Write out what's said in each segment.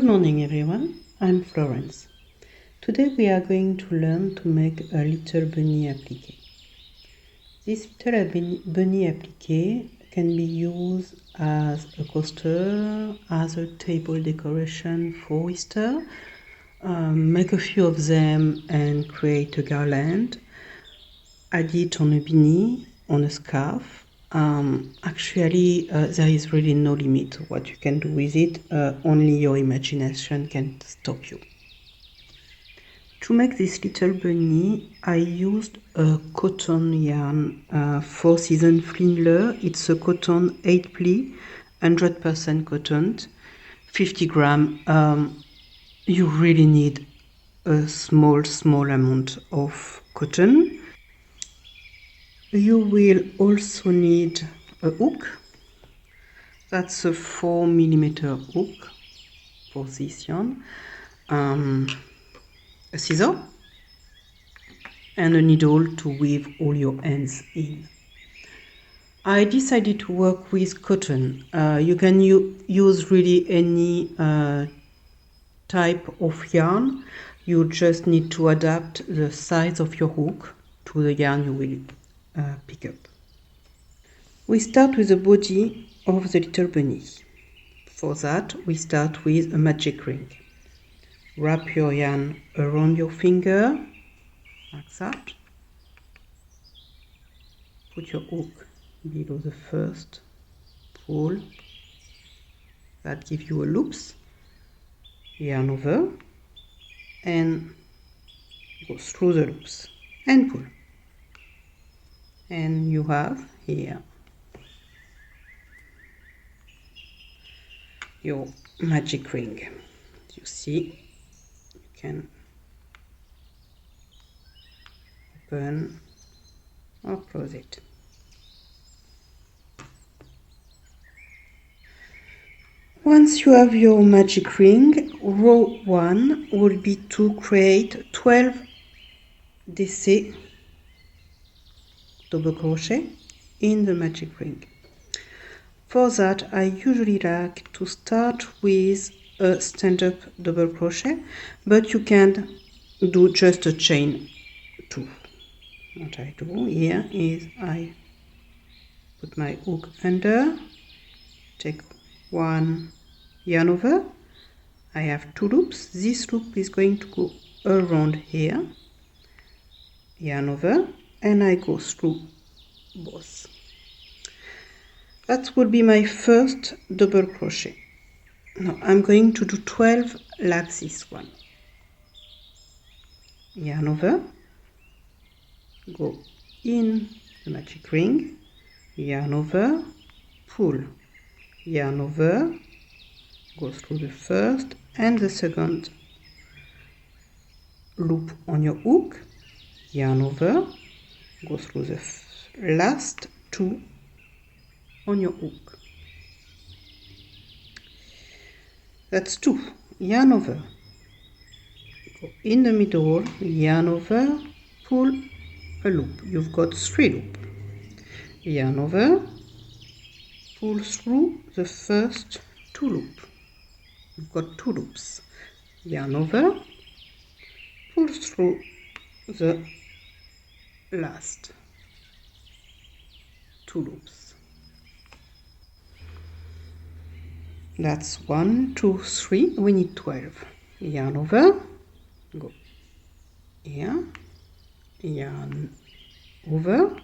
Good morning everyone, I'm Florence. Today we are going to learn to make a little bunny applique. This little bunny applique can be used as a coaster, as a table decoration for Easter. Make a few of them and create a garland. Add it on a beanie, on a scarf. Actually, there is really no limit to what you can do with it. Only your imagination can stop you. To make this little bunny, I used a cotton yarn, 4-season Flindler. It's a cotton 8 ply, 100% cotton, 50 gram. You really need a small amount of cotton. You will also need a hook. That's a 4mm hook for this yarn, a scissor, and a needle to weave all your ends in. I decided to work with cotton. You can use really any type of yarn. You just need to adapt the size of your hook to the yarn you will pick up. We start with the body of the little bunny. For that, we start with a magic ring. Wrap your yarn around your finger, like that. Put your hook below the first, pull. That gives you a loops. Yarn over and go through the loops and pull. And you have here your magic ring. You see, you can open or close it. Once you have your magic ring, row 1 will be to create 12 deco double crochet in the magic ring. For that, I usually like to start with a stand-up double crochet, but you can do just a chain too. What I do here is I put my hook under, take one yarn over. I have 2 loops. This loop is going to go around here, yarn over, and I go through both. That will be my first double crochet. Now I'm going to do 12 like this one. Yarn over, go in the magic ring, yarn over, pull, yarn over, go through the first and the second loop on your hook, yarn over, go through the last 2 on your hook. That's 2. Yarn over, go in the middle, yarn over, pull a loop. You've got 3 loops. Yarn over, pull through the first 2 loops. You've got 2 loops. Yarn over, pull through the last 2 loops. That's 1, 2, 3. We need 12. Yarn over, go here, yarn over,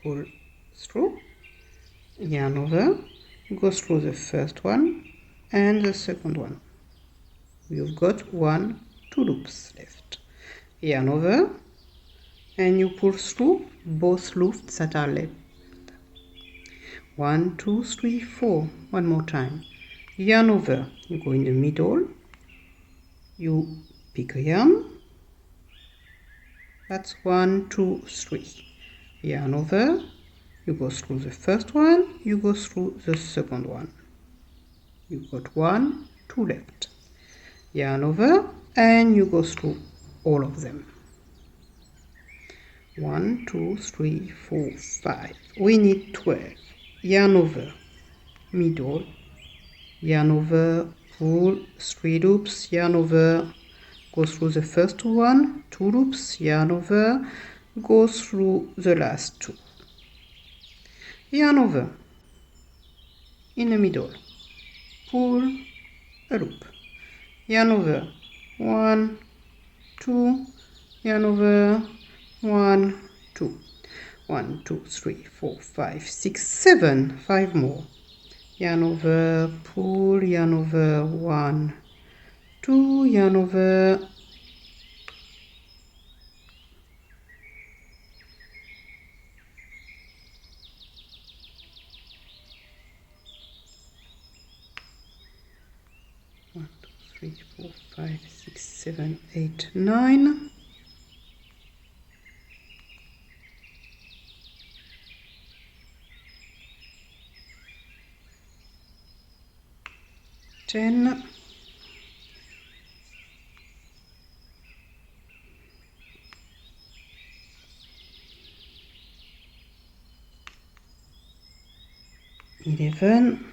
pull through, yarn over, go through the first one and the second one. You've got 1, 2 loops left. Yarn over and you pull through both loops that are left. 1, 2, 3, 4. One more time. Yarn over, you go in the middle, you pick a yarn. That's 1, 2, 3. Yarn over, you go through the first one, you go through the second one. You've got 1, 2 left. Yarn over and you go through all of them. 1, 2, 3, 4, 5. We need 12. Yarn over, middle, yarn over, pull, 3 loops, yarn over, go through the first one, 2 loops, yarn over, go through the last 2, yarn over, in the middle, pull, a loop, yarn over, 1, 2, yarn over, 1, 2, 1, 2, 3, 4, 5, 6, 7, 5 more, yarn over, pull, yarn over, 1, 2, yarn over, one, 2, 3, 4, 5, 6, 7, 8, 9. 10, 11,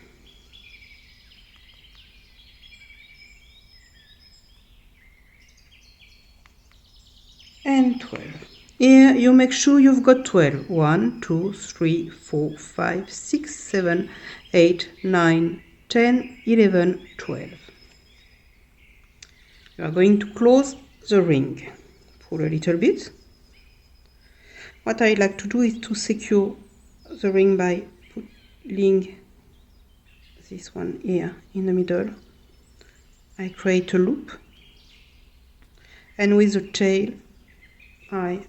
and 12. Here you make sure you've got 12. 1, 2, 3, 4, 5, 6, 7, 8, 9, 10, 11, 12. You are going to close the ring. Pull a little bit. What I like to do is to secure the ring by pulling this one here in the middle. I create a loop, and with the tail I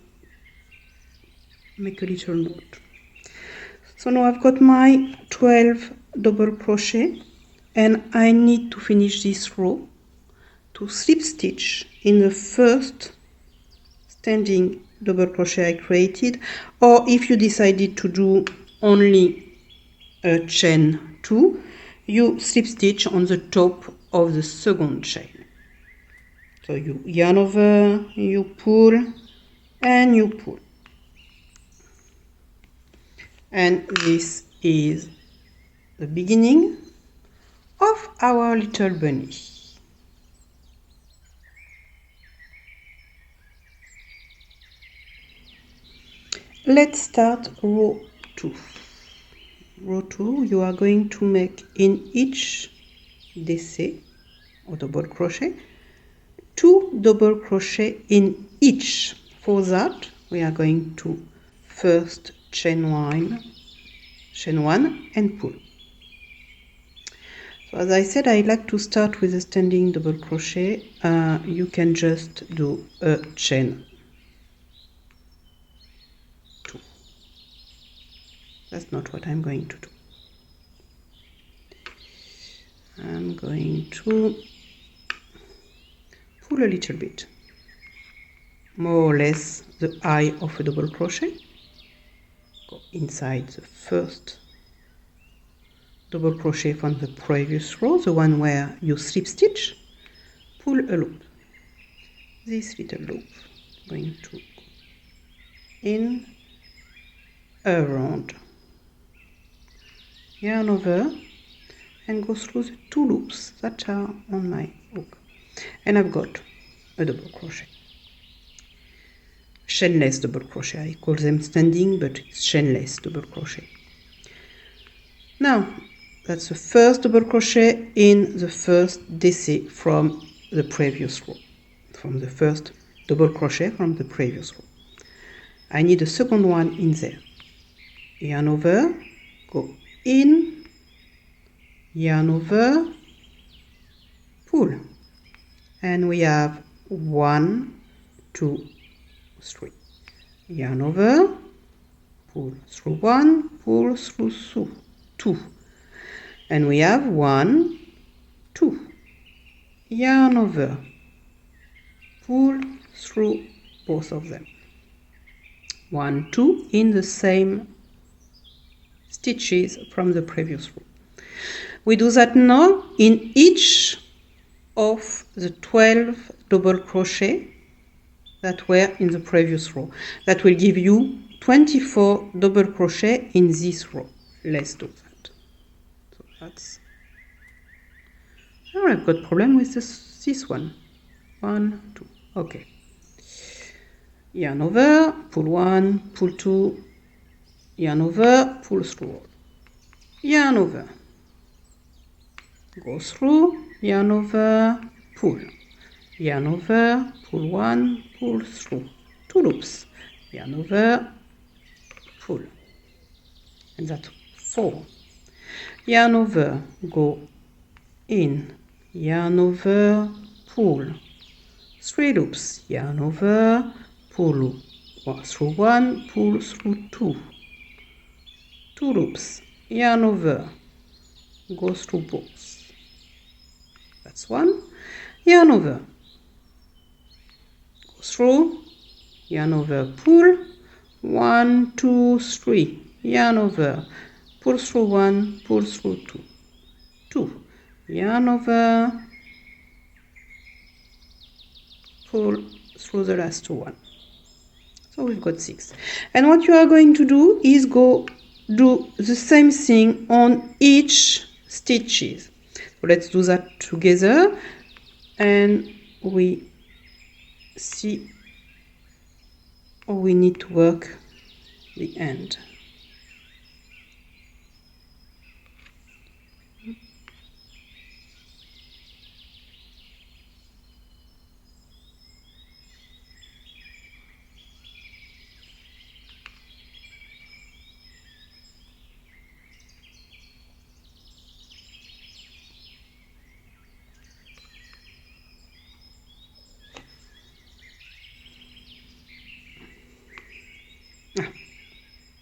make a little knot. So now I've got my 12 double crochet, and I need to finish this row to slip stitch in the first standing double crochet I created, or if you decided to do only a chain 2, you slip stitch on the top of the second chain. So you yarn over, you pull, and you pull, and this is the beginning of our little bunny. Let's start row 2. Row 2, you are going to make in each deco or double crochet 2 double crochet in each. For that we are going to first chain 1 and pull. So as I said, I like to start with a standing double crochet. You can just do a chain 2. That's not what I'm going to do. I'm going to pull a little bit, more or less the eye of a double crochet, go inside the first double crochet from the previous row, the one where you slip stitch, pull a loop, this little loop going to go in, around, yarn over, and go through the 2 loops that are on my hook, and I've got a double crochet, chainless double crochet. I call them standing, but it's chainless double crochet. Now that's the first double crochet in the first deco from the previous row, from the first double crochet from the previous row. I need a second one in there. Yarn over, go in, yarn over, pull, and we have 1, 2, 3. Yarn over, pull through 1, pull through 2, and we have 1, 2. Yarn over, pull through both of them. 1, 2 in the same stitches from the previous row. We do that now in each of the 12 double crochet that were in the previous row. That will give you 24 double crochet in this row. Let's do that. So that's Oh, I've got problem with this one. 1, 2. Okay. Yarn over, pull 1, pull 2, yarn over, pull through. Yarn over. Go through, yarn over, pull. Yarn over, pull 1, pull through. 2 loops. Yarn over, pull. And that's 4. Yarn over, go in, yarn over, pull. 3 loops. Yarn over, pull through 1, pull through 2. 2 loops. Yarn over, go through both. That's 1. Yarn over, go through, yarn over, pull. 1, 2, 3. Yarn over, pull through 1, pull through 2. 2. Yarn over, pull through the last one. So we've got 6. And what you are going to do is go do the same thing on each stitches. So let's do that together and we see how we need to work the end.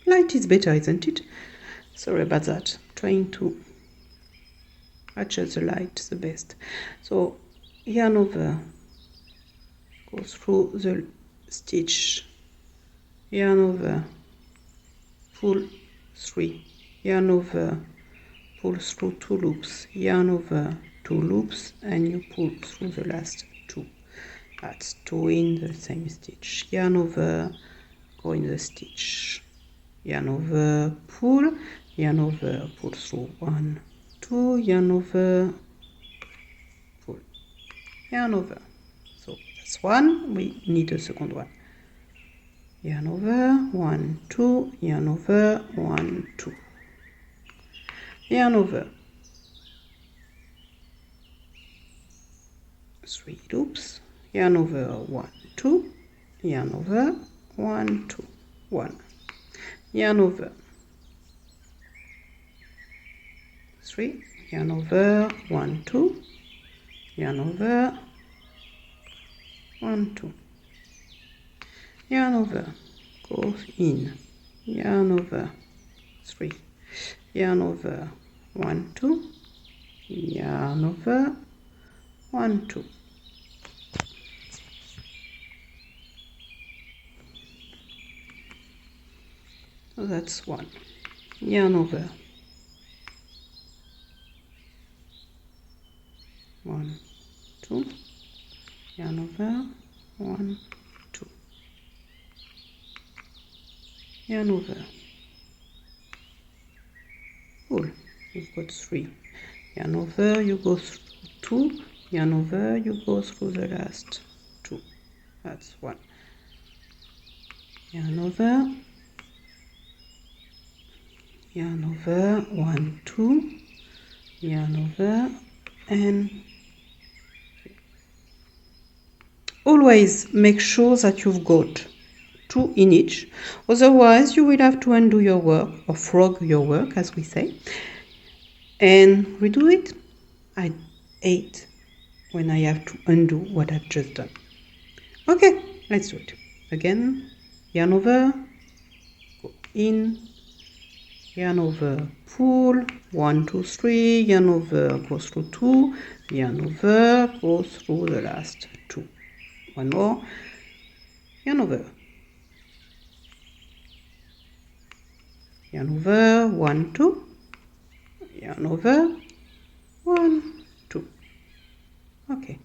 Light is better, isn't it? Sorry about that. Trying to adjust the light the best. So yarn over, go through the stitch, yarn over, pull 3, yarn over, pull through 2 loops, yarn over, 2 loops, and you pull through the last 2. That's 2 in the same stitch. Yarn over, go in the stitch, yarn over, pull through 1, 2, yarn over, pull, yarn over. So that's 1. We need a second one. Yarn over, 1, 2, yarn over, 1, 2. Yarn over, 3 loops, yarn over, 1, 2, yarn over, 1, 2, 1. Yarn over, 3, yarn over, 1, 2, yarn over, 1, 2. Yarn over, go in, yarn over, 3, yarn over, 1, 2, yarn over, 1, 2. So that's 1. Yarn over, 1, 2, yarn over, 1, 2, yarn over, pull. You've got 3. Yarn over, you go through 2, yarn over, you go through the last 2. That's 1. Yarn over, 1, 2, yarn over, and always make sure that you've got 2 in each, otherwise you will have to undo your work, or frog your work as we say, and redo it. I hate when I have to undo what I've just done. Okay, let's do it again. Yarn over, go in, yarn over, pull, 1, 2, 3, yarn over, go through 2, yarn over, go through the last 2. One more, yarn over, yarn over, 1, 2, yarn over, 1, 2. Okay,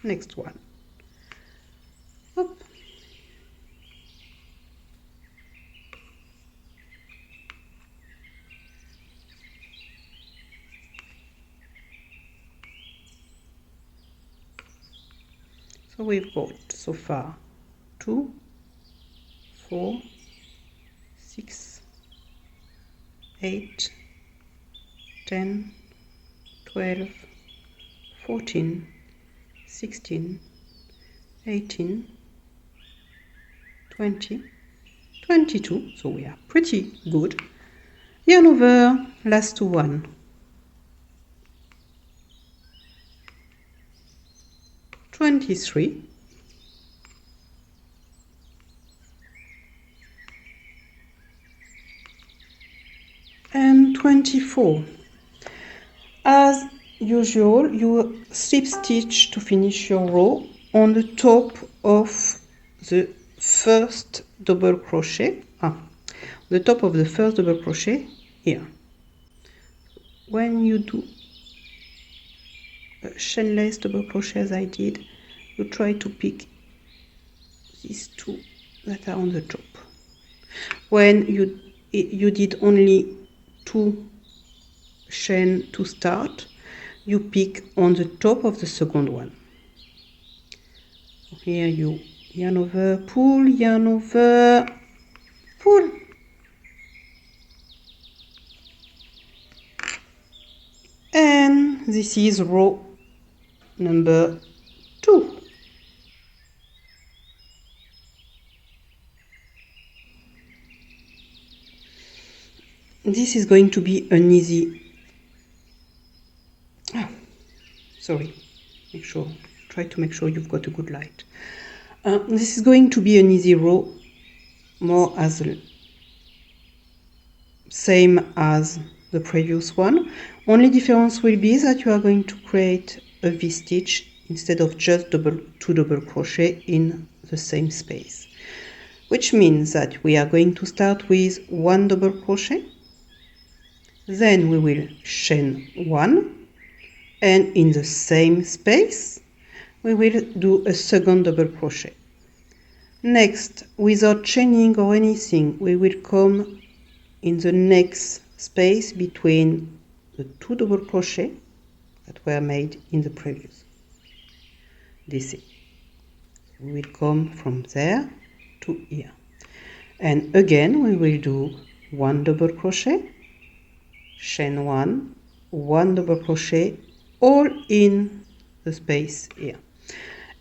next one. Up. So we've got so far 2, 4, 6, 8, 10, 12, 14, 16, 18, 20, 22. So we are pretty good. Yarn over, last one. 23. And 24. As usual, you slip stitch to finish your row on the top of the first double crochet. The top of the first double crochet here. When you do a chainless double crochet as I did, you try to pick these two that are on the top. When you did only 2 chain to start, you pick on the top of the second one. Here you yarn over, pull, yarn over, pull. And this is row number 2. This is going to be an easy, try to make sure you've got a good light. This is going to be an easy row, more as same as the previous one. Only difference will be that you are going to create a V-stitch instead of just 2 double crochet in the same space, which means that we are going to start with 1 double crochet, then we will chain 1, and in the same space we will do a second double crochet. Next, without chaining or anything, we will come in the next space between the 2 double crochet that were made in the previous DC. We will come from there to here, and again we will do 1 double crochet, chain 1, 1 double crochet, all in the space here.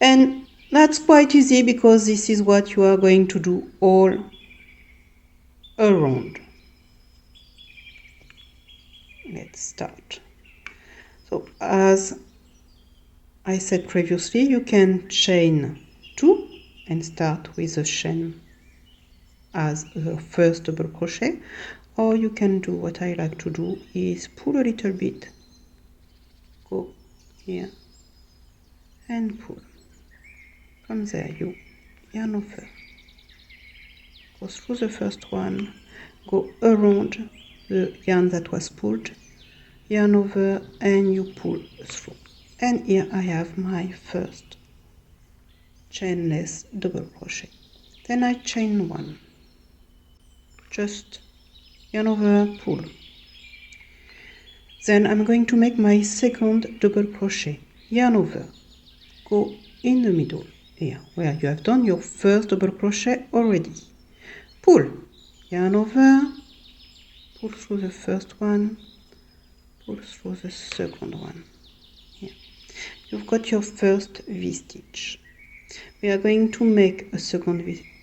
And that's quite easy because this is what you are going to do all around. Let's start. So as I said previously, you can chain 2 and start with a chain as the first double crochet, or you can do what I like to do is pull a little bit, go here and pull. From there you yarn over, go through the first one, go around the yarn that was pulled, yarn over, and you pull through. And here I have my first chainless double crochet. Then I chain 1, just yarn over, pull. Then I'm going to make my second double crochet, yarn over, go in the middle here where you have done your first double crochet already, pull, yarn over, pull through the first one, pull through the second one. Here you've got your first V-stitch. We are going to make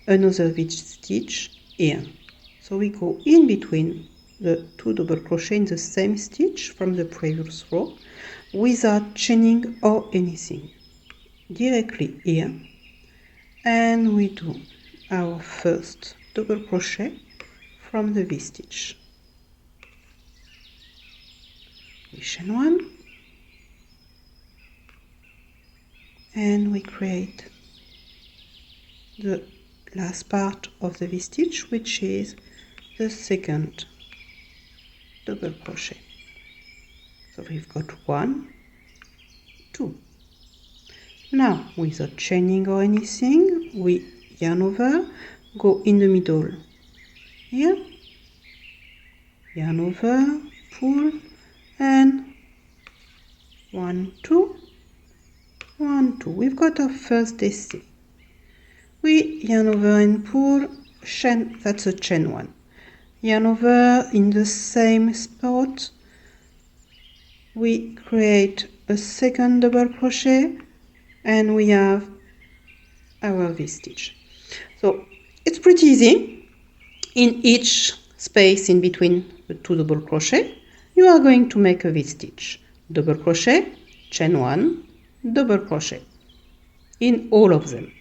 another V-stitch here. So we go in between the 2 double crochet in the same stitch from the previous row without chaining or anything. Directly here, and we do our first double crochet from the V-stitch. We chain 1 and we create the last part of the V-stitch, which is the second double crochet. So we've got 1, 2. Now, without chaining or anything, we yarn over, go in the middle here, yarn over, pull, and 1, 2, 1, 2. We've got our first essay. We yarn over and pull, chain, that's a chain 1. Yarn over in the same spot. We create a second double crochet and we have our V-stitch. So it's pretty easy. In each space in between the 2 double crochet, you are going to make a V-stitch. Double crochet, chain 1, double crochet in all of them.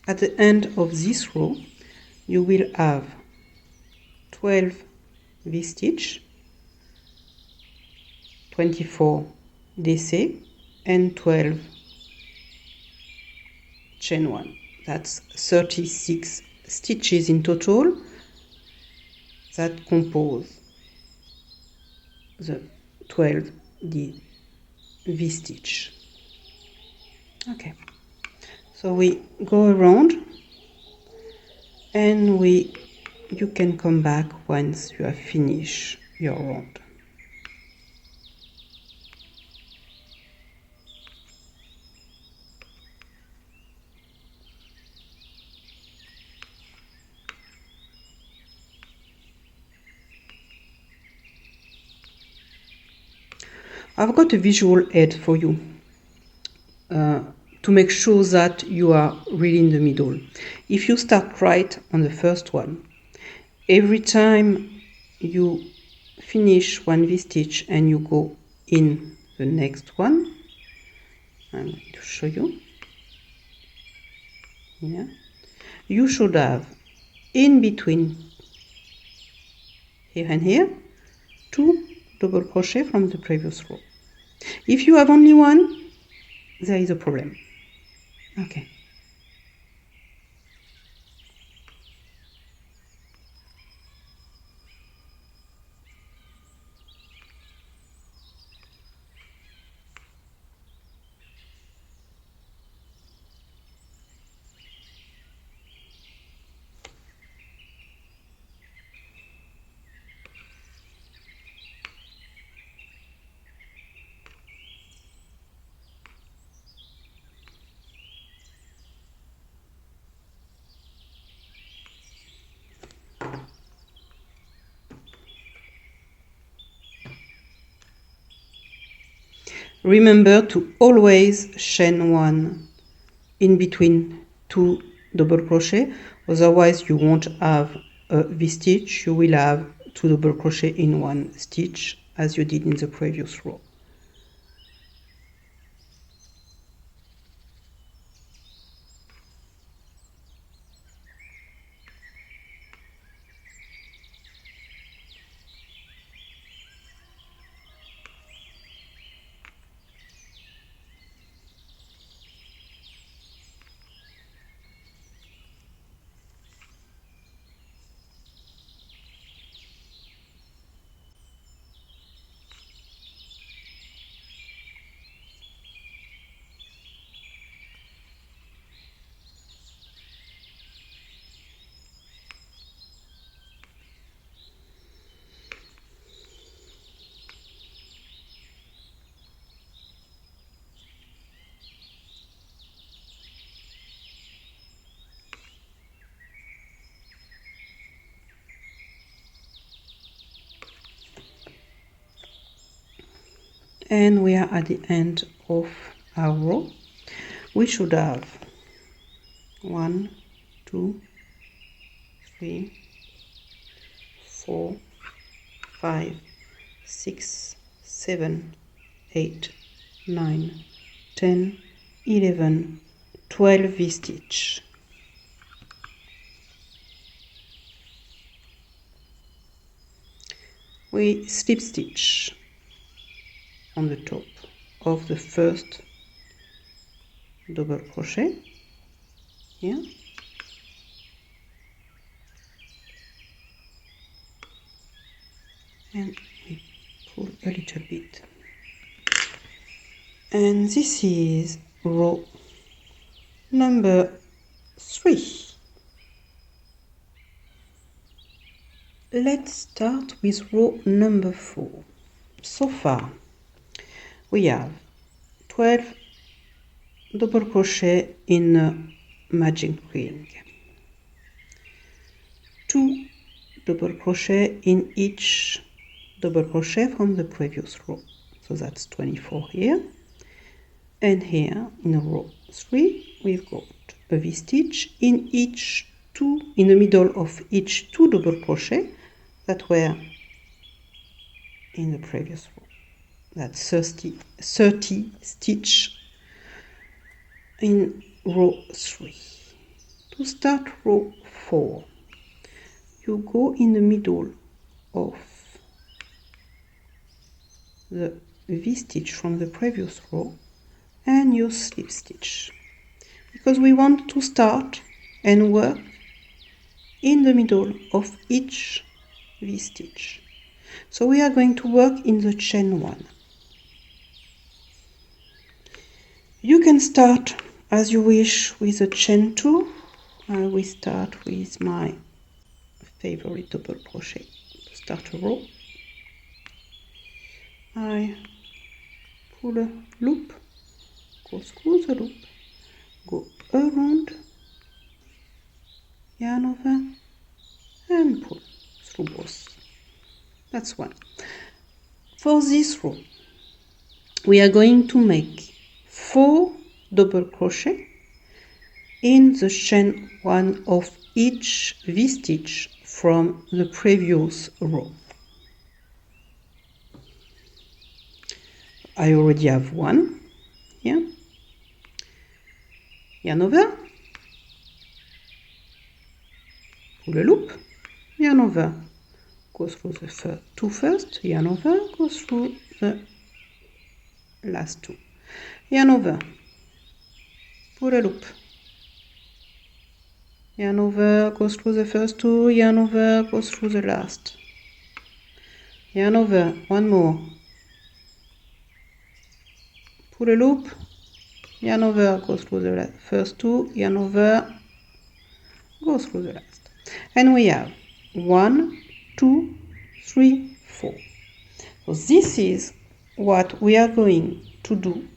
At the end of this row, you will have 12 V-stitch, 24 d'essai, and 12 chain 1. That's 36 stitches in total that compose the 12 V-stitch. Okay. So we go around and you can come back once you have finished your round. I've got a visual aid for you. To make sure that you are really in the middle. If you start right on the first one, every time you finish one V-stitch and you go in the next one, I'm going to show you. Yeah. You should have in between here and here 2 double crochet from the previous row. If you have only one, there is a problem. Okay. Remember to always chain 1 in between 2 double crochet, otherwise you won't have a V-stitch, you will have 2 double crochet in 1 stitch as you did in the previous row. And we are at the end of our row. We should have 1, 2, 3, 4, 5, 6, 7, 8, 9, 10, 11, 12 V-stitch. we slip stitch on the top of the first double crochet here, and we pull a little bit, and this is row number 3. Let's start with row number 4. So far we have 12 double crochet in a magic ring, 2 double crochet in each double crochet from the previous row, so that's 24 here. And here in row 3 we've got a V-stitch in the middle of each 2 double crochet that were in the previous row. That's 30 stitch in row 3. To start row 4, you go in the middle of the V-stitch from the previous row and you slip stitch, because we want to start and work in the middle of each V-stitch. So we are going to work in the chain 1. You can start as you wish with a chain 2. We start with my favorite double crochet to start a row. I pull a loop, go through the loop, go around, yarn over, and pull through both. That's one. For this row, we are going to make 4 double crochet in the chain 1 of each V-stitch from the previous row. I already have one here. Yarn over, pull a loop, yarn over, go through the 2 first, yarn over, go through the last 2, yarn over, pull a loop, yarn over, go through the first 2, yarn over, go through the last, yarn over, one more, pull a loop, yarn over, go through the first 2, yarn over, go through the last. And we have 1, 2, 3, 4. So this is what we are going to do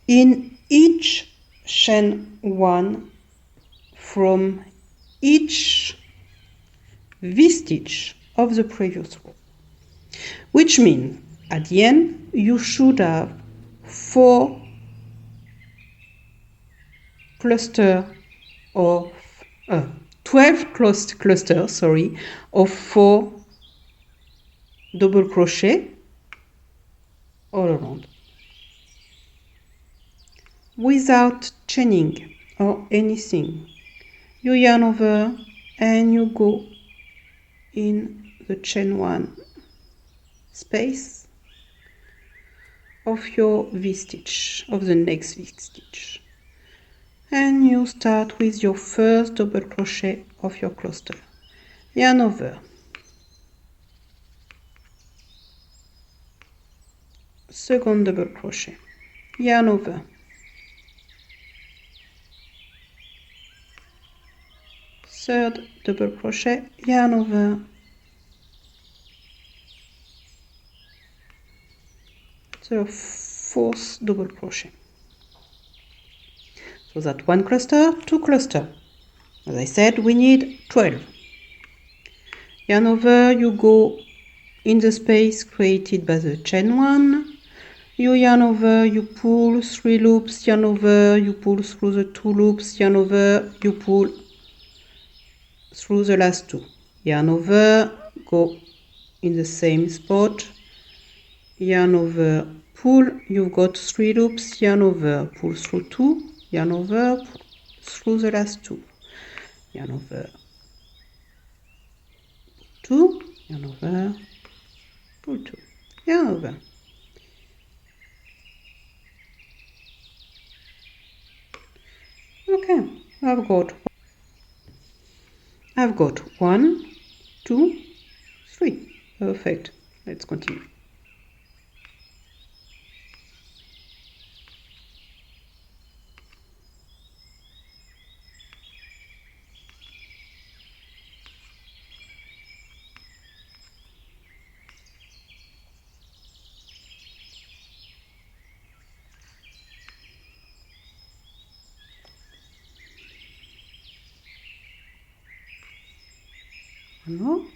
in each chain 1 from each V-stitch of the previous row, which means at the end you should have 4 clusters of 12 clusters of 4 double crochet all around, without chaining or anything. You yarn over and you go in the chain 1 space of your V-stitch, of the next V-stitch, and you start with your first double crochet of your cluster. Yarn over, second double crochet, yarn over, third double crochet, yarn over, the fourth double crochet. So that 1 cluster, 2 cluster. As I said, we need 12. Yarn over, you go in the space created by the chain 1. You yarn over, you pull 3 loops, yarn over, you pull through the 2 loops, yarn over, you pull through the last 2. Yarn over, go in the same spot, yarn over, pull, you've got 3 loops, yarn over, pull through 2, yarn over, pull through the last 2, yarn over, 2, yarn over, pull 2, yarn over. Okay, I've got 1, 2, 3. Perfect. Let's continue. One more.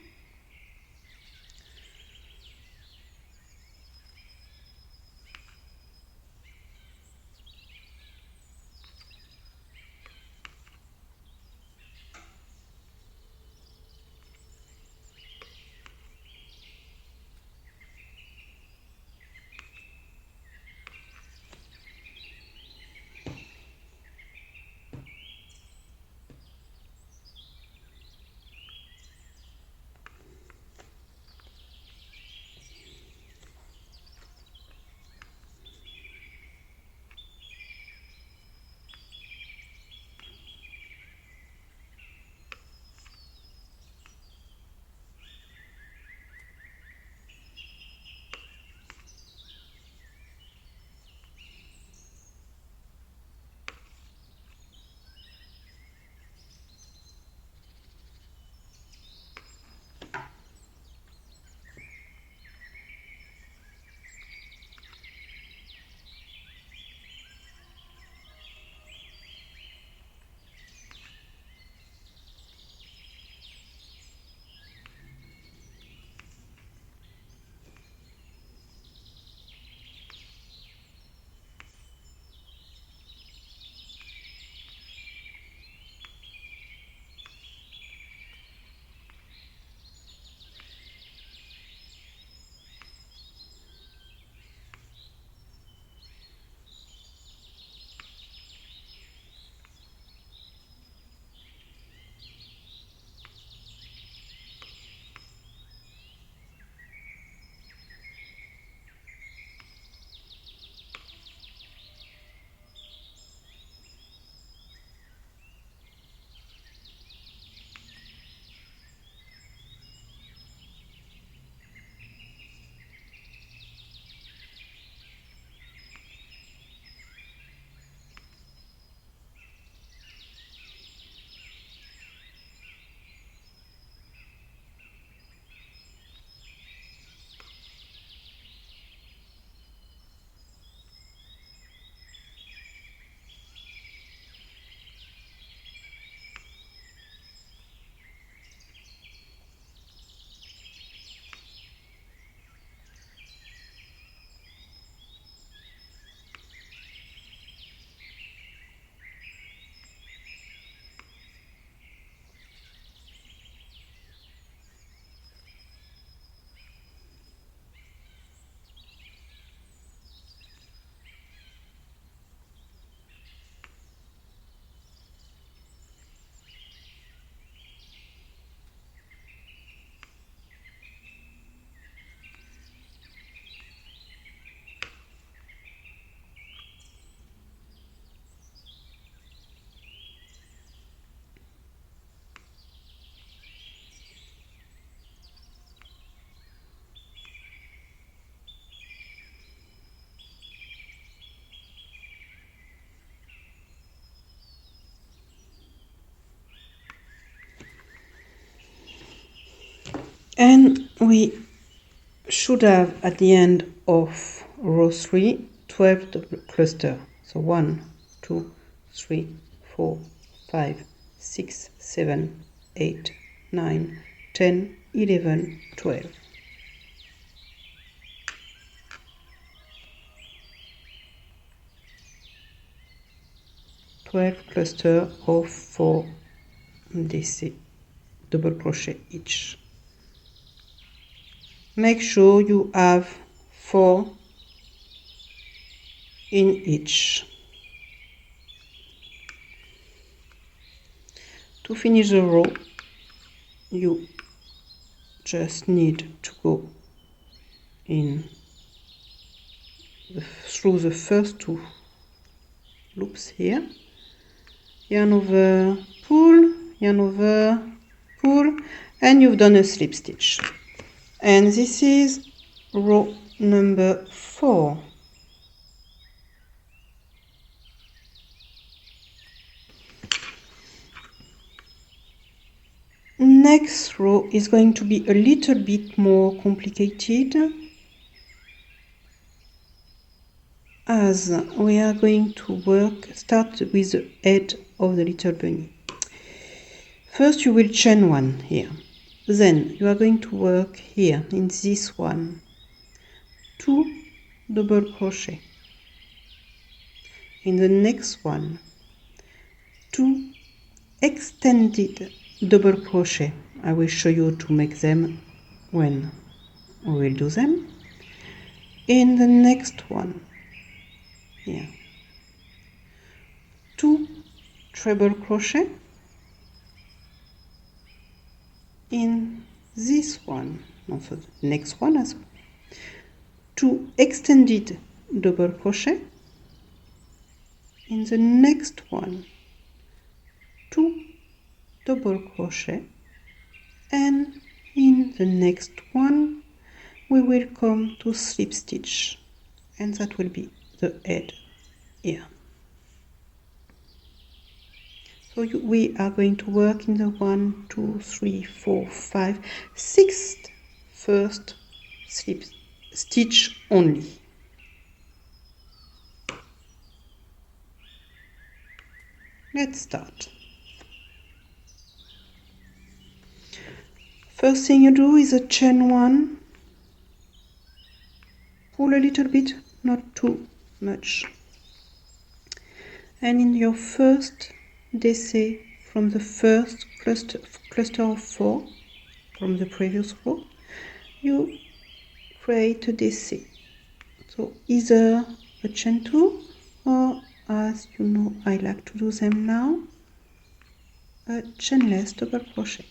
And we should have at the end of row 3 12 double cluster. So 1, 2, 3, 4, 5, 6, 7, 8, 9, 10, 11, 12. 12 cluster of 4 DC double crochet each. Make sure you have 4 in each. To finish the row, you just need to go through the first 2 loops here, yarn over, pull, yarn over, pull, and you've done a slip stitch. And this is row number 4. Next row is going to be a little bit more complicated, as we are going to start with the head of the little bunny. First you will chain 1 here, then you are going to work here in this one 2 double crochet, in the next one 2 extended double crochet. I will show you to make them when we will do them. In the next one here 2 treble crochet, in this one, also the next one as well, 2 extended double crochet, in the next one 2 double crochet, and in the next one we will come to slip stitch, and that will be the head here. So we are going to work in the 1, 2, 3, 4, 5, 6th first slip stitch only. Let's start. First thing you do is a chain 1, pull a little bit, not too much, and in your first deco from the first cluster of 4 from the previous row, you create a deco. So either a chain 2, or, as you know I like to do them now, a chainless double crochet.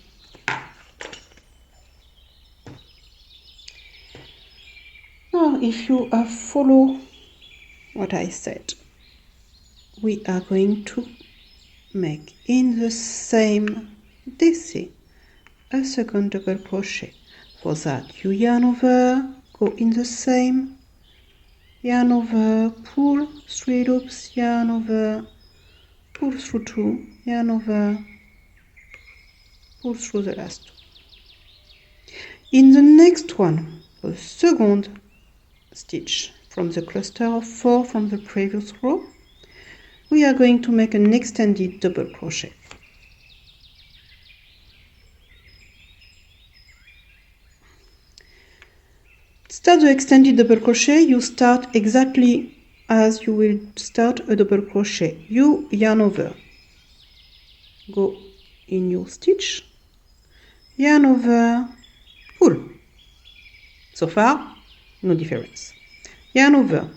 Now if you have followed what I said, we are going to make in the same deco a second double crochet. For that you yarn over, go in the same, yarn over, pull 3 loops, yarn over, pull through 2, yarn over, pull through the last 2. In the next one, the second stitch from the cluster of 4 from the previous row, we are going to make an extended double crochet. Start the extended double crochet, you start exactly as you will start a double crochet. You yarn over, go in your stitch, yarn over, pull. So far, no difference. Yarn over,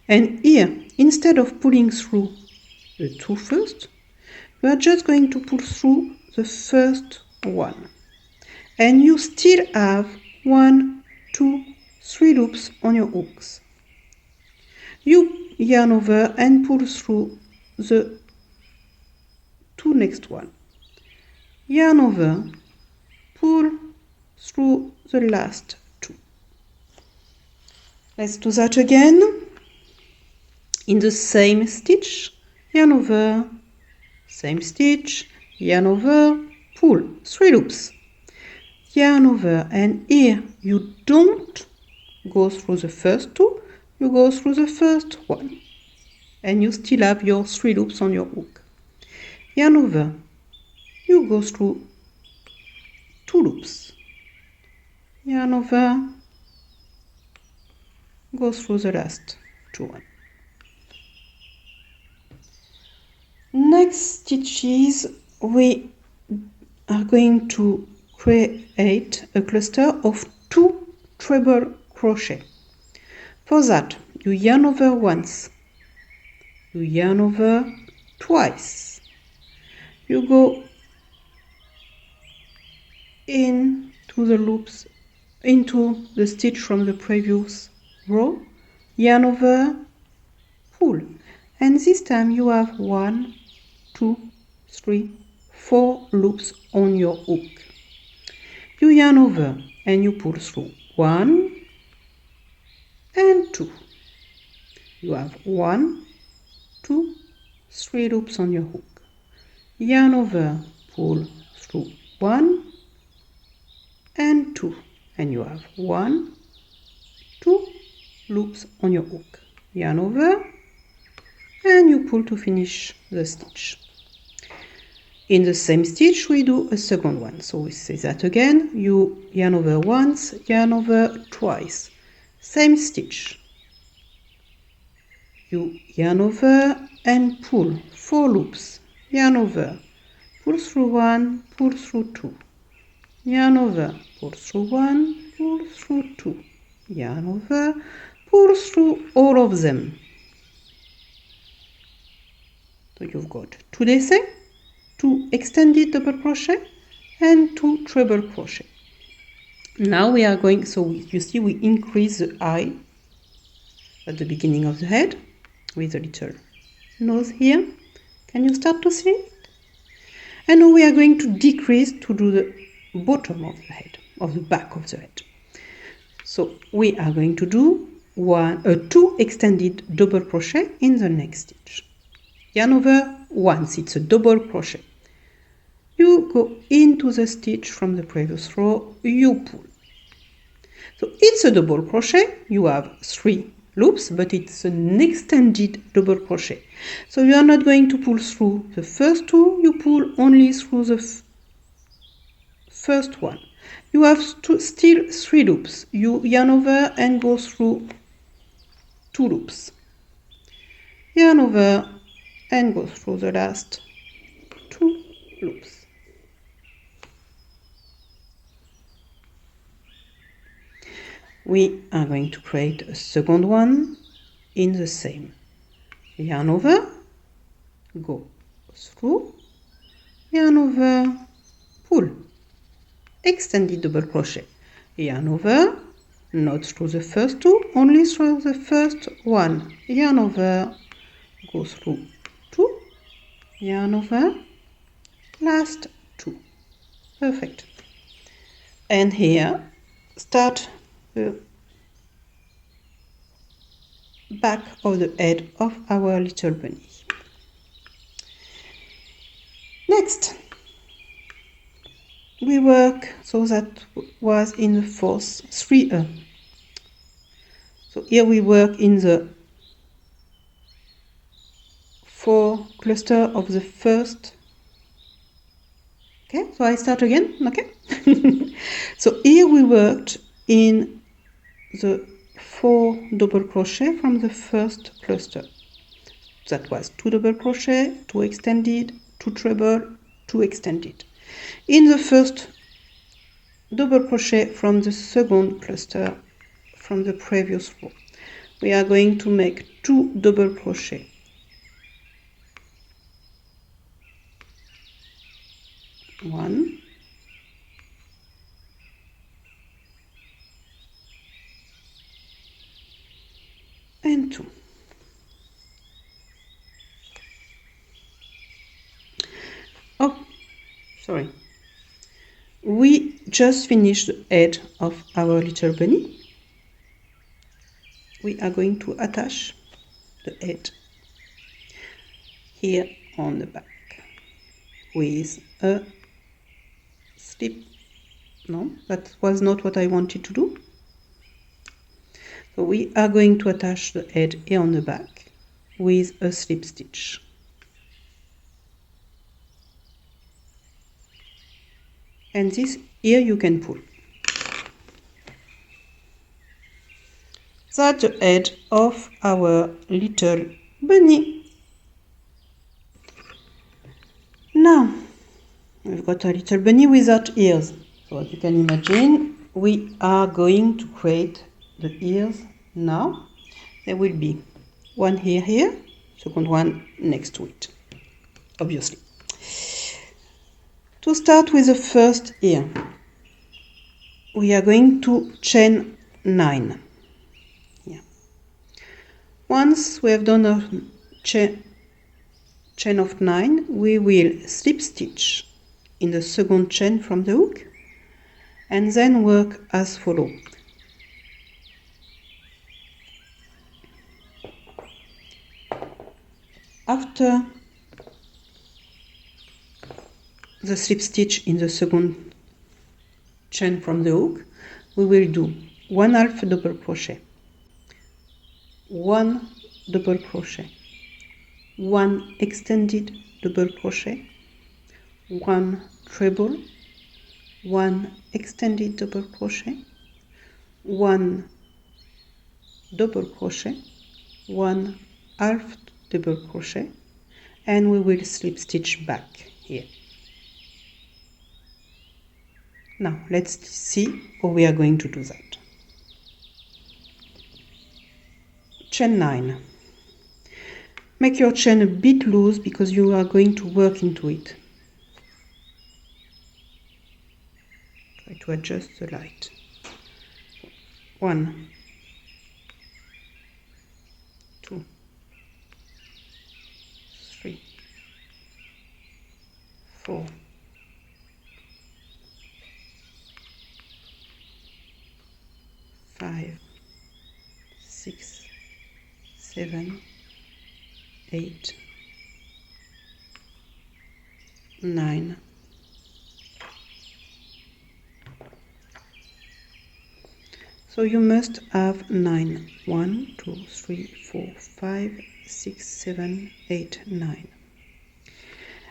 and here, instead of pulling through the 2 first, you are just going to pull through the first one, and you still have 1, 2, 3 loops on your hooks. You yarn over and pull through the 2 next one, yarn over, pull through the last 2. Let's do that again. In the same stitch, yarn over, same stitch, yarn over, pull 3 loops, yarn over, and here you don't go through the first 2, you go through the first one, and you still have your 3 loops on your hook. Yarn over, you go through 2 loops, yarn over, go through the last 2 ones. Next stitches, we are going to create a cluster of 2 treble crochet. For that, you yarn over once, you yarn over twice, you go into the loops into the stitch from the previous row, yarn over, pull, and this time you have 1, 2, 3, 4 loops on your hook. You yarn over and you pull through 1 and 2. You have 1, 2, 3 loops on your hook. Yarn over, pull through 1 and 2, and you have 1, 2 loops on your hook. Yarn over and you pull to finish the stitch. In the same stitch we do a second one, so we say that again. You yarn over once, yarn over twice, same stitch. You yarn over and pull 4 loops, yarn over, pull through 1, pull through 2, yarn over, pull through 1, pull through 2, yarn over, pull through all of them. So you've got 2 décès, 2 extended double crochet and 2 treble crochet. Now we are going, so you see we increase the eye at the beginning of the head with a little nose here. Can you start to see it? And now we are going to decrease to do the bottom of the head, of the back of the head. So we are going to do 2 extended double crochet in the next stitch. Yarn over once, it's a double crochet. You go into the stitch from the previous row, you pull. So it's a double crochet, you have 3 loops, but it's an extended double crochet. So you are not going to pull through the first 2, you pull only through the first one. You have still 3 loops. You yarn over and go through 2 loops. Yarn over and go through the last 2 loops. We are going to create a second one in the same. Yarn over, go through, yarn over, pull, extended double crochet, yarn over, not through the first 2, only through the first one, yarn over, go through 2, yarn over, last 2. Perfect. And here start the back of the head of our little bunny. Next we work, so that was in the fourth 3. So here we work in the 4 cluster of the first. Okay, so I start again. Okay. So here we worked in the 4 double crochet from the first cluster. That was 2 double crochet, 2 extended, 2 treble, 2 extended. In the first double crochet from the second cluster from the previous row, we are going to make 2 double crochet. One, and 2. Oh, sorry. We just finished the head of our little bunny. We are going to attach the head here on the back with a slip. No, that was not what I wanted to do. So we are going to attach the head here on the back with a slip stitch. And this here you can pull. That's the head of our little bunny. Now we've got a little bunny without ears. So as you can imagine, we are going to create the ears now. There will be one here, second one next to it, obviously. To start with the first ear, we are going to chain 9 here. Once we have done a chain of 9, we will slip stitch in the second chain from the hook and then work as follows. After the slip stitch in the second chain from the hook, we will do 1/2 double crochet, 1 double crochet, 1 extended double crochet, 1 treble, 1 extended double crochet, 1 double crochet, 1/2 double crochet, and we will slip stitch back here. Now let's see how we are going to do that. Chain 9. Make your chain a bit loose because you are going to work into it. Try to adjust the light. 1, 2, 3, 4, 5, 6, 7, 8, 9. So you must have 9. 1, 2, 3, 4, 5, 6, 7, 8, 9.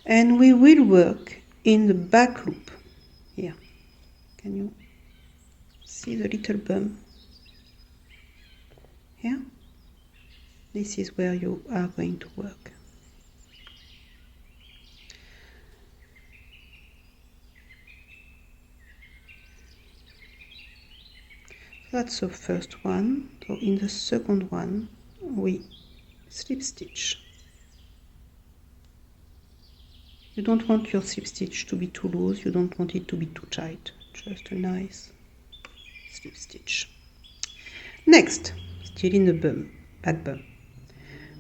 And we will work in the back loop here. Can you see the little bump here? This is where you are going to work. That's the first one. So in the second one we slip stitch. You don't want your slip stitch to be too loose, you don't want it to be too tight. Just a nice slip stitch. Next, still in the back bum,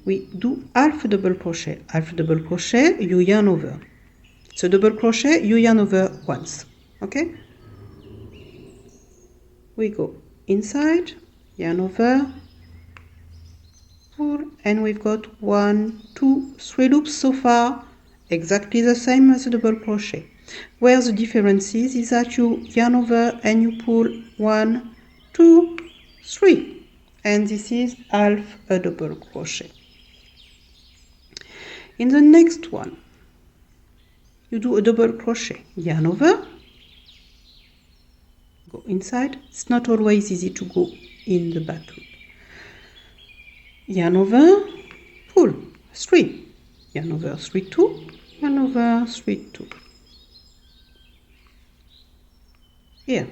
we do 1/2 double crochet. 1/2 double crochet, you yarn over. It's a double crochet, you yarn over once. Okay? We go inside, yarn over, pull, and we've got 1, 2, 3 loops so far, exactly the same as a double crochet. Where the difference is that you yarn over and you pull 1, 2, 3, and this is 1/2 a double crochet. In the next one, you do a double crochet, yarn over, go inside. It's not always easy to go in the back loop. Yarn over, pull, 3, yarn over, 3, 2, yarn over, 3, 2. Here,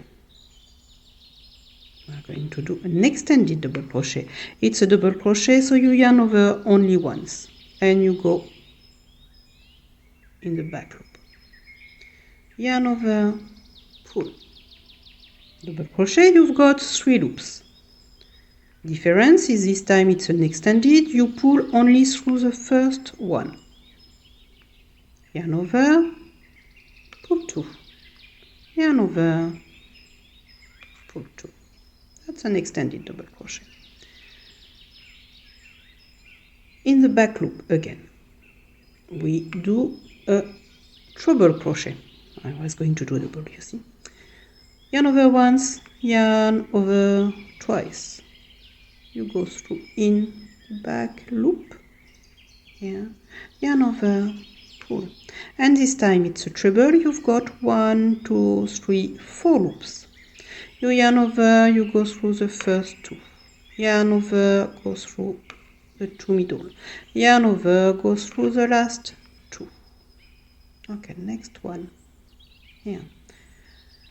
we are going to do an extended double crochet. It's a double crochet, so you yarn over only once, and you go in the back loop. Yarn over, pull. Double crochet, you've got 3 loops. Difference is this time it's an extended, you pull only through the first one. Yarn over, pull 2. Yarn over, pull 2. That's an extended double crochet. In the back loop again, we do a treble crochet. I was going to do a double, you see. Yarn over once, yarn over twice. You go through in the back loop, here, yarn over, pull. And this time it's a treble, you've got 1, 2, 3, 4 loops. You yarn over, you go through the first 2. Yarn over, go through the 2 middle. Yarn over, go through the last 2. Okay, next one, here.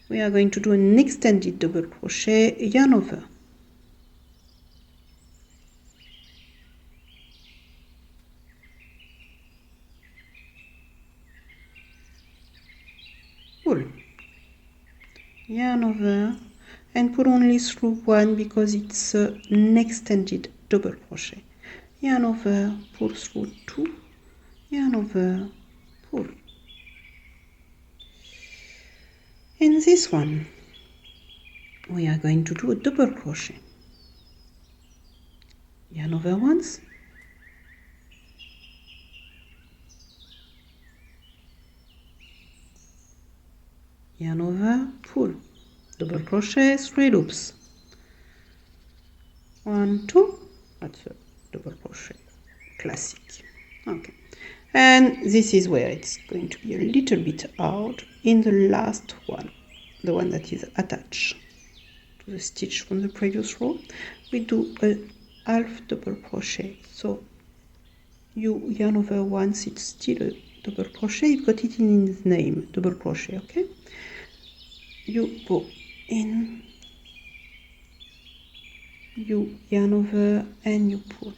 We are going to do an extended double crochet, yarn over. Pull. Yarn over, and pull only through one because it's an extended double crochet. Yarn over, pull through two, yarn over, pull. In this one we are going to do a double crochet. Yarn over once, yarn over, pull, double crochet, 3 loops, 1, 2, that's a double crochet, classic. Okay, and this is where it's going to be a little bit hard in the last one, the one that is attached to the stitch from the previous row. We do a half double crochet, so you yarn over once, it's still a double crochet, you've got it in its name, double crochet. Okay, you go in, you yarn over and you pull,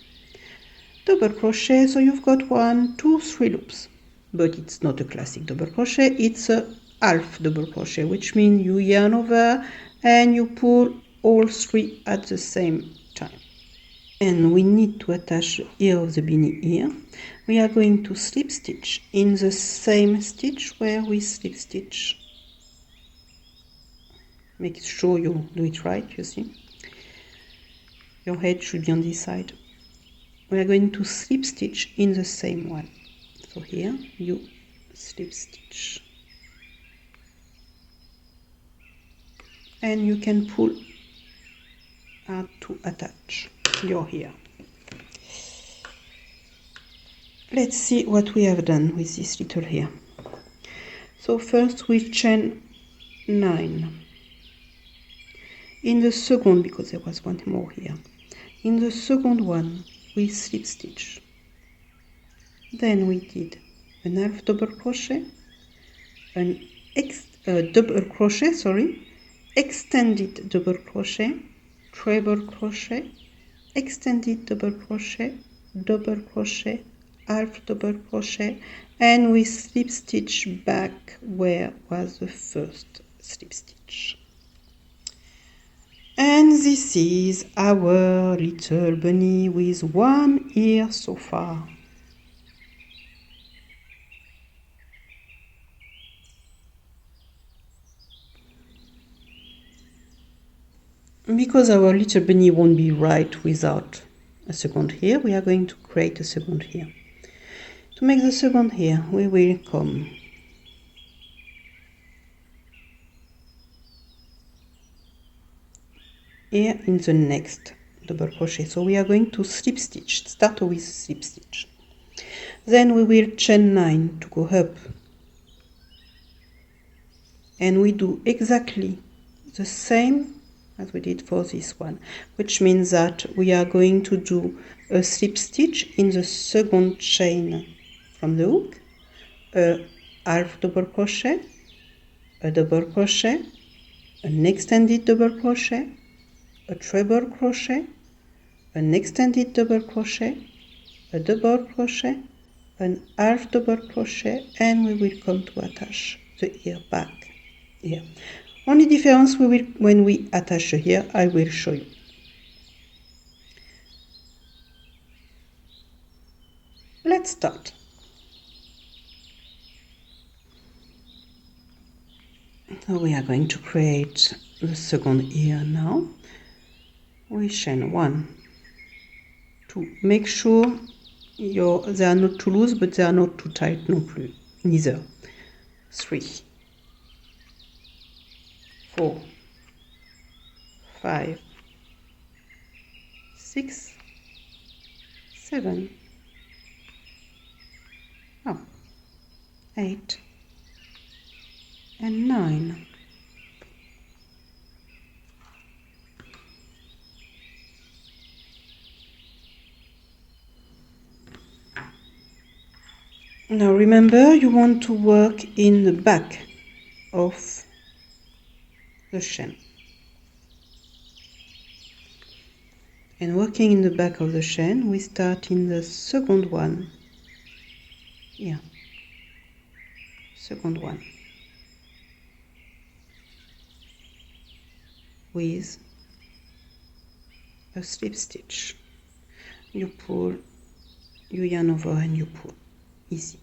double crochet. So you've got 1, 2, 3 loops, but it's not a classic double crochet, it's a half double crochet, which means you yarn over and you pull all 3 at the same time. And we need to attach the ear of the beanie here. We are going to slip stitch in the same stitch where we slip stitch. Make sure you do it right, you see. Your head should be on this side. We are going to slip stitch in the same one. So here you slip stitch. And you can pull out to attach your hair. Let's see what we have done with this little hair. So first we chain 9. In the second, because there was one more here, in the second one we slip stitch. Then we did an half double crochet, double crochet, extended double crochet, treble crochet, extended double crochet, half double crochet, and we slip stitch back where was the first slip stitch. And this is our little bunny with one ear so far. Because our little bunny won't be right without a second ear, we are going to create a second ear. To make the second ear, we will come here in the next double crochet. So we are going to slip stitch, start with slip stitch. Then we will chain 9 to go up. And we do exactly the same as we did for this one, which means that we are going to do a slip stitch in the second chain from the hook, a half double crochet, a double crochet, an extended double crochet, a treble crochet, an extended double crochet, a double crochet, an half double crochet, and we will come to attach the ear back here. Only difference we will when we attach the ear, I will show you. Let's start. So we are going to create the second ear now. We chain 1, 2. Make sure they are not too loose, but they are not too tight non plus, neither. 3, 4, 5, 6, 7, 8, and 9. Now remember, you want to work in the back of the chain. And working in the back of the chain, we start in the second one. Here. Second one. with a slip stitch. You pull, you yarn over and you pull. Easy.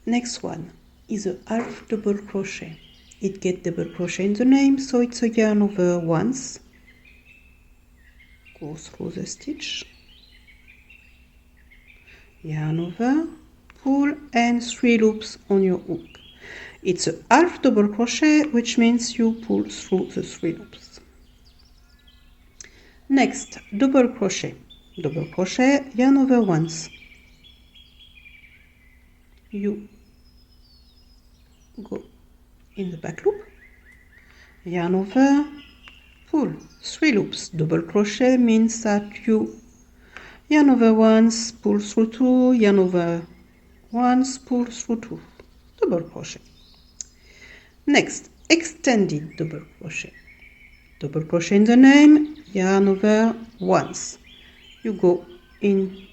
Next one is a half double crochet. It gets double crochet in the name, so it's a yarn over once, go through the stitch, yarn over, pull, and 3 loops on your hook. It's a half double crochet, which means you pull through the 3 loops. Next, double crochet. Double crochet, yarn over once. You go in the back loop, yarn over, pull 3 loops. Double crochet means that you yarn over once, pull through 2, yarn over once, pull through 2. Double crochet. Next, extended double crochet. Double crochet in the name, yarn over once. You go in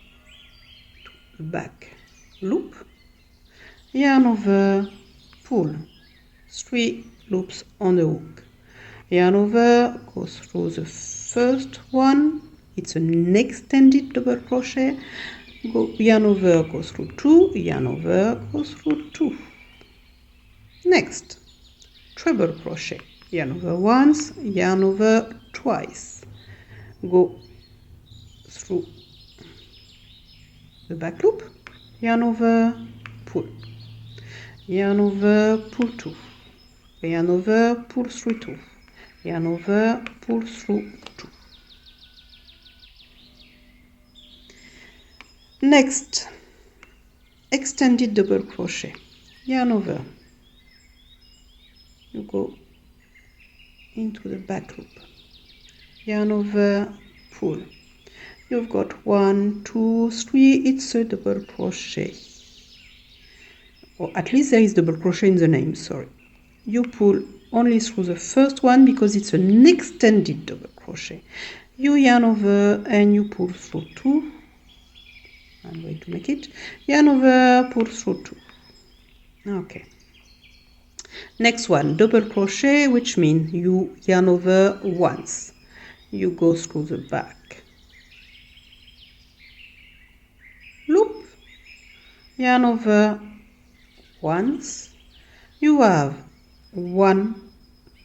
the back loop, yarn over, pull 3 loops on the hook, yarn over, go through the first one, it's an extended double crochet, go yarn over, go through 2, yarn over, go through 2. Next, treble crochet, yarn over once, yarn over twice, go through the back loop, yarn over, pull, yarn over, pull 2, yarn over, pull through 2, yarn over, pull through 2. Next, extended double crochet, yarn over, you go into the back loop, yarn over, pull. You've got 1, 2, 3, it's a double crochet, or at least there is double crochet in the name, sorry. You pull only through the first one because it's an extended double crochet. You yarn over and you pull through 2. I'm going to make it. Yarn over, pull through 2. Okay. Next one, double crochet, which means you yarn over once. You go through the back loop, yarn over once. You have 1,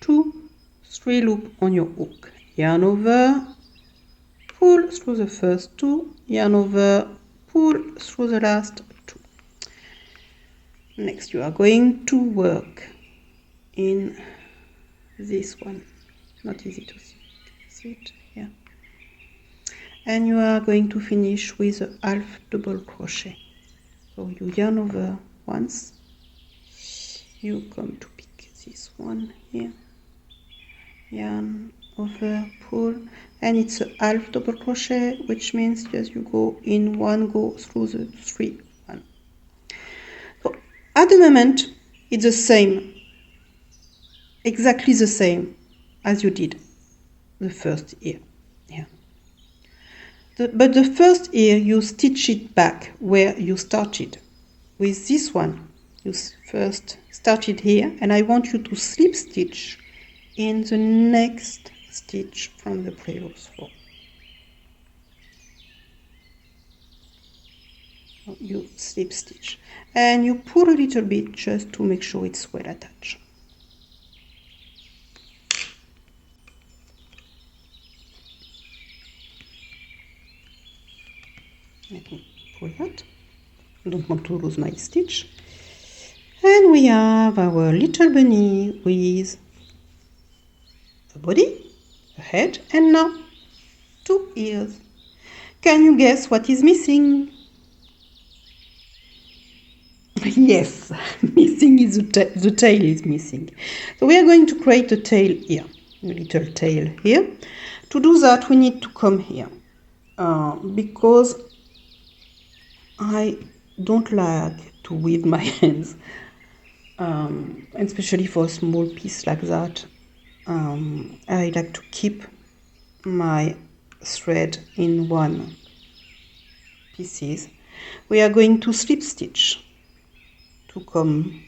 2, 3 loop on your hook, yarn over, pull through the first 2, yarn over, pull through the last 2. Next, you are going to work in this one. Not easy to see it, yeah. And you are going to finish with a half double crochet. So you yarn over once, you come to pick this one here, yarn over, pull, and it's a half double crochet, which means just you go in one go through the 3 1. So at the moment it's the same, exactly the same as you did the first ear. Yeah. But the first ear you stitch it back where you started. With this one you first started here, and I want you to slip stitch in the next stitch from the previous row. You slip stitch and you pull a little bit just to make sure it's well attached. Let me pull that. I don't want to lose my stitch. And we have our little bunny with a body, a head, and now 2 ears. Can you guess what is missing? Yes, missing is the tail is missing. So we are going to create a tail here, a little tail here. To do that, we need to come here because I don't like to weave my hands, especially for a small piece like that. I like to keep my thread in one pieces. We are going to slip stitch to come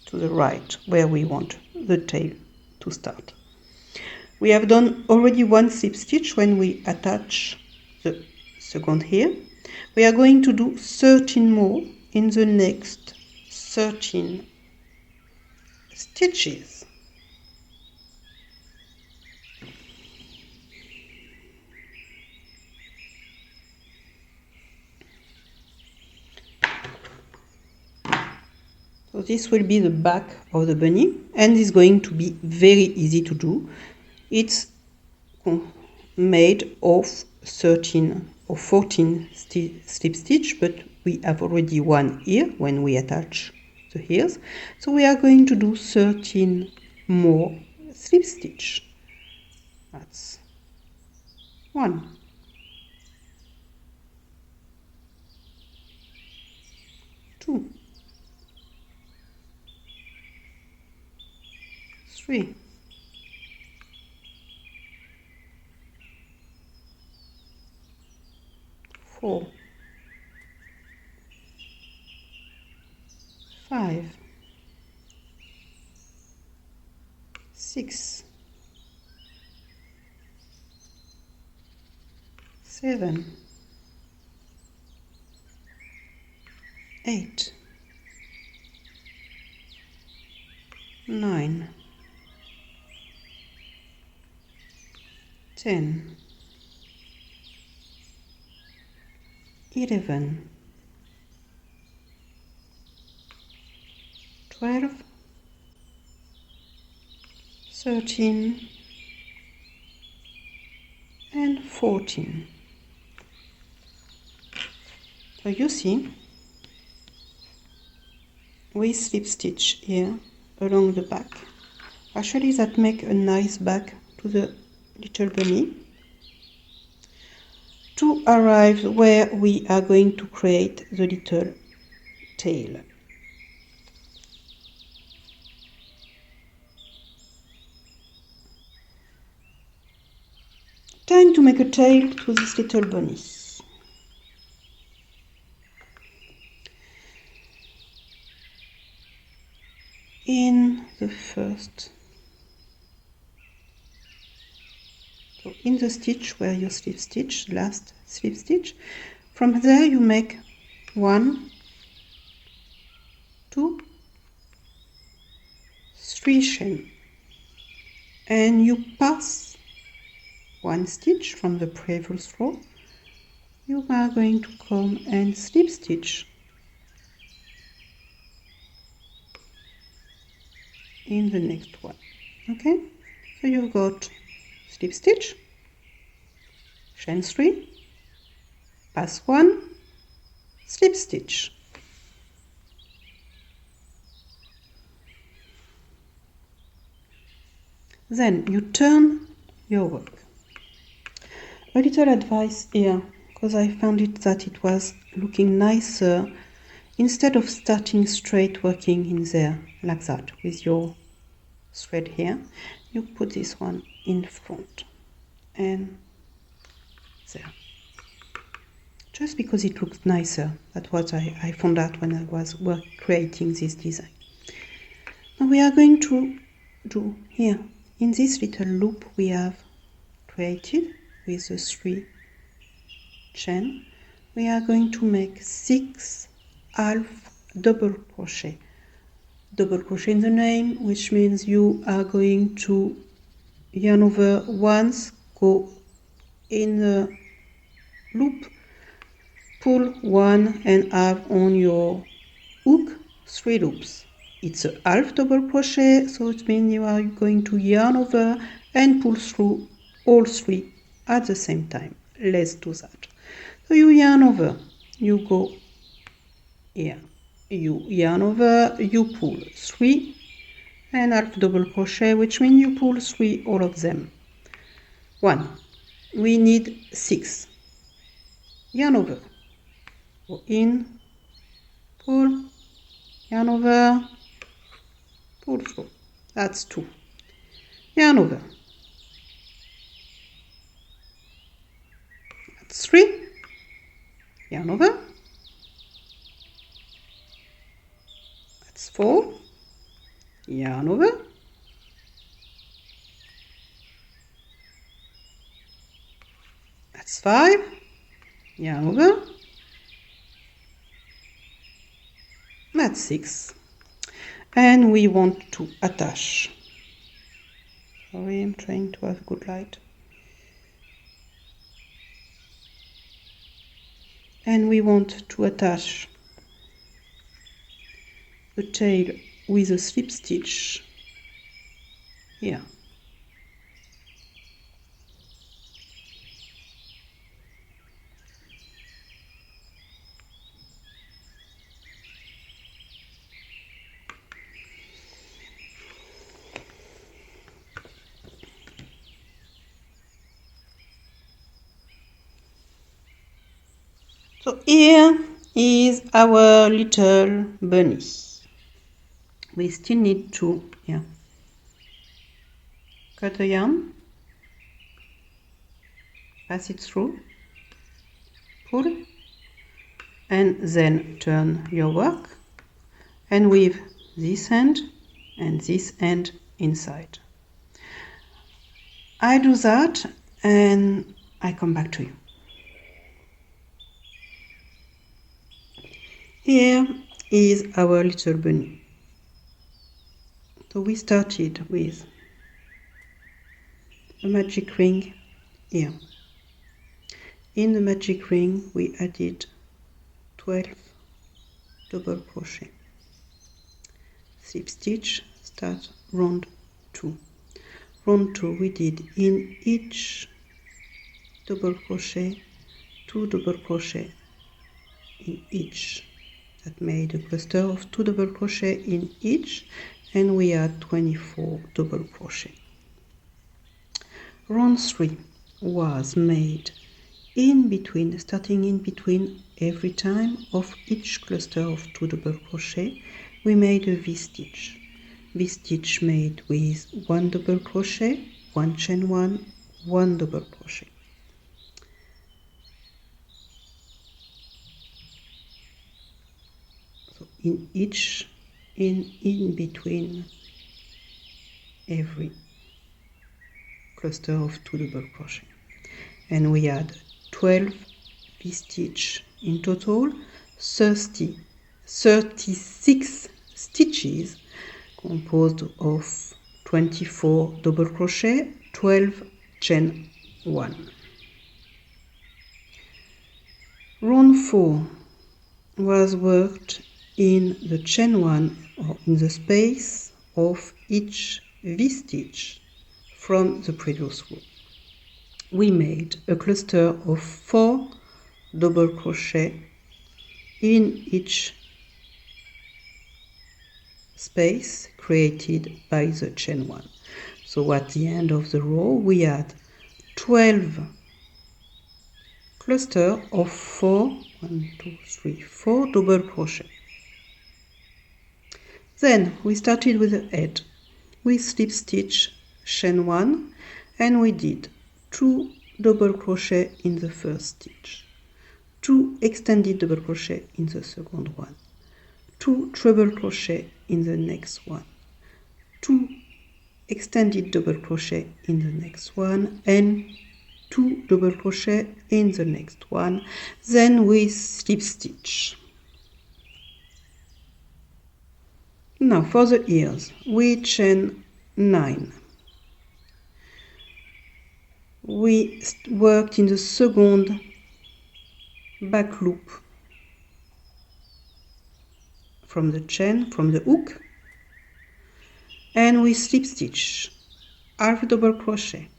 to the right where we want the tail to start. We have done already one slip stitch when we attach the second here. We are going to do 13 more in the next 13 stitches. So this will be the back of the bunny, and it's going to be very easy to do. It's made of 13 or 14 slip stitch, but we have already one here when we attach the ears. So we are going to do 13 more slip stitch. That's 1, 2, 3, 4, 5, 6, 7, 8, 9, 10, 11, 12, 13, and 14. So you see, we slip stitch here along the back. Actually, that make a nice back to the little bunny, to arrive where we are going to create the little tail. Time to make a tail to this little bunny. In the first, so in the stitch where you slip stitch, last slip stitch, from there you make 1, 2, 3 chain, and you pass one stitch from the previous row. You are going to come and slip stitch in the next one. Okay, so you've got slip stitch, chain 3, pass 1, slip stitch. Then you turn your work. A little advice here, because I found it that it was looking nicer instead of starting straight working in there like that with your thread here. You put this one in front and there, just because it looks nicer. That's what I found out when I was creating this design. Now we are going to do here in this little loop we have created with the 3 chain. We are going to make 6 half double crochet. Double crochet in the name, which means you are going to yarn over once, go in the loop, pull 1 and have on your hook 3 loops. It's a half double crochet, so it means you are going to yarn over and pull through all 3 at the same time. Let's do that. So you yarn over, you go here, you yarn over, you pull 3 and half double crochet, which means you pull 3 all of them. 1, we need 6, yarn over, go in, pull, yarn over, pull through, that's 2, yarn over, that's 3, yarn over, that's 4, yarn over, That's 5. Yarn over. That's 6. And we want to attach. Sorry, I'm trying to have good light. And we want to attach the tail with a slip stitch here. So here is our little bunny. We still need to cut the yarn, pass it through, pull, and then turn your work and weave this end and this end inside. I do that and I come back to you. Here is our little bunny. So we started with a magic ring here. In the magic ring we added 12 double crochet. Slip stitch, start round 2. Round 2 we did in each double crochet 2 double crochet in each. That made a cluster of 2 double crochet in each, and we had 24 double crochet. Round 3 was made in between, starting in between every time of each cluster of 2 double crochet. We made a V-stitch. V-stitch made with 1 double crochet, 1 chain 1, 1 double crochet. In each, in between every cluster of 2 double crochet, and we had 12 V-stitch in total, 36 stitches composed of 24 double crochet, 12 chain 1. Round 4 was worked in the chain 1 or in the space of each V-stitch from the previous row. We made a cluster of 4 double crochet in each space created by the chain 1. So at the end of the row we had 12 cluster of 4 double crochet. Then we started with the head. We slip stitch chain 1 and we did 2 double crochet in the first stitch, 2 extended double crochet in the second one, 2 treble crochet in the next one, 2 extended double crochet in the next one, and 2 double crochet in the next one. Then we slip stitch. Now for the ears we chain 9. We worked in the second back loop from the chain, from the hook, and we slip stitch, half double crochet,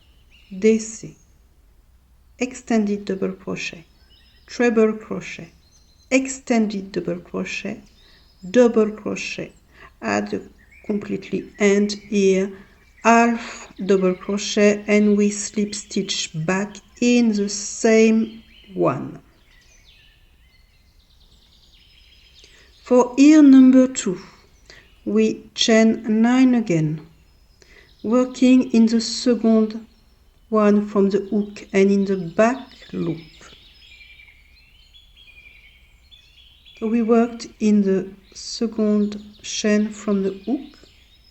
DC, extended double crochet, treble crochet, extended double crochet, double crochet at the completely end here, half double crochet, and we slip stitch back in the same one. For ear number 2 we chain 9 again, working in the second one from the hook and in the back loop. So we worked in the second chain from the hook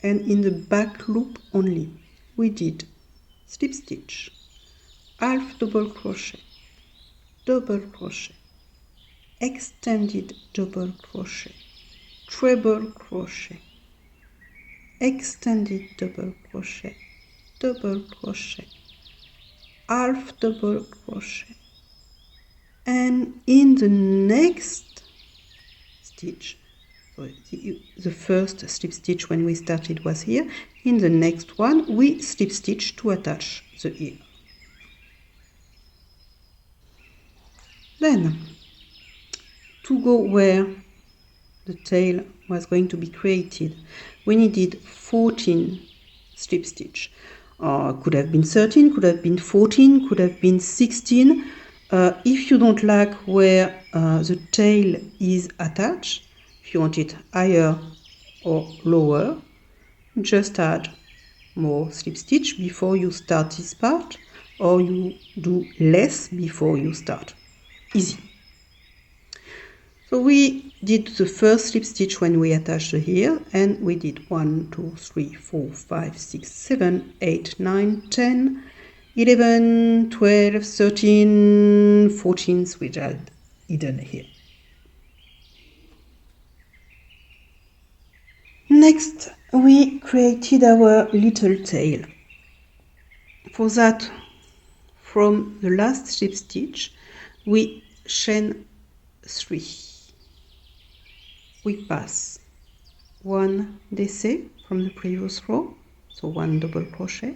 and in the back loop only. We did slip stitch, half double crochet, double crochet, extended double crochet, treble crochet, extended double crochet, double crochet, half double crochet, and in the next stitch, so the first slip stitch when we started was here, in the next one we slip stitch to attach the ear. Then to go where the tail was going to be created, we needed 14 slip stitch. Could have been 13, could have been 14, could have been 16. If you don't like where the tail is attached, if you want it higher or lower, just add more slip stitch before you start this part, or you do less before you start. Easy. So we did the first slip stitch when we attached the ear, and we did 1, 2, 3, 4, 5, 6, 7, 8, 9, 10, 11, 12, 13, 14, which are hidden here. Next, we created our little tail. For that, from the last slip stitch, we chain 3. We pass 1 deco from the previous row, so 1 double crochet,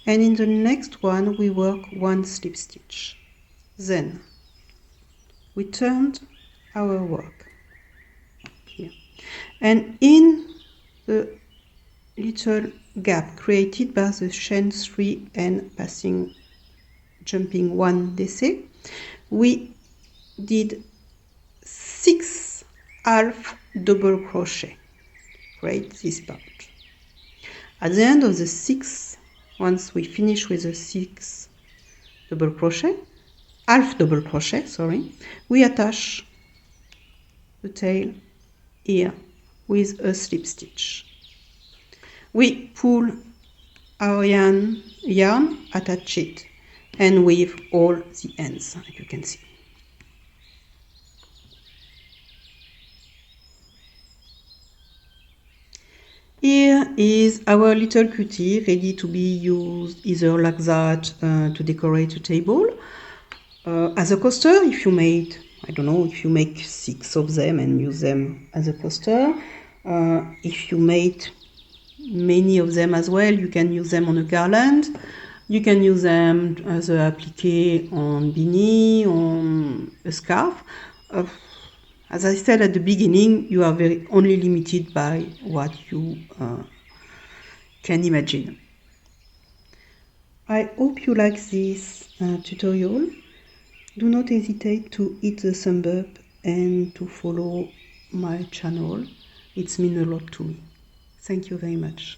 and in the next one we work 1 slip stitch. Then we turned our work here, and in the little gap created by the chain 3 and jumping 1 deco, we did 6 half double crochet. Create this part. At the end of the 6, once we finish with the 6 double crochet, half double crochet, sorry, we attach the tail here with a slip stitch. We pull our yarn, attach it, and weave all the ends, as you can see. Here is our little cutie ready to be used either like that to decorate a table. As a coaster, if you made, I don't know, if you make 6 of them and use them as a coaster. If you made many of them as well, you can use them on a garland. You can use them as an applique on beanie, on a scarf. As I said at the beginning, you are only limited by what you can imagine. I hope you like this tutorial. Do not hesitate to hit the thumb up and to follow my channel. It means a lot to me. Thank you very much.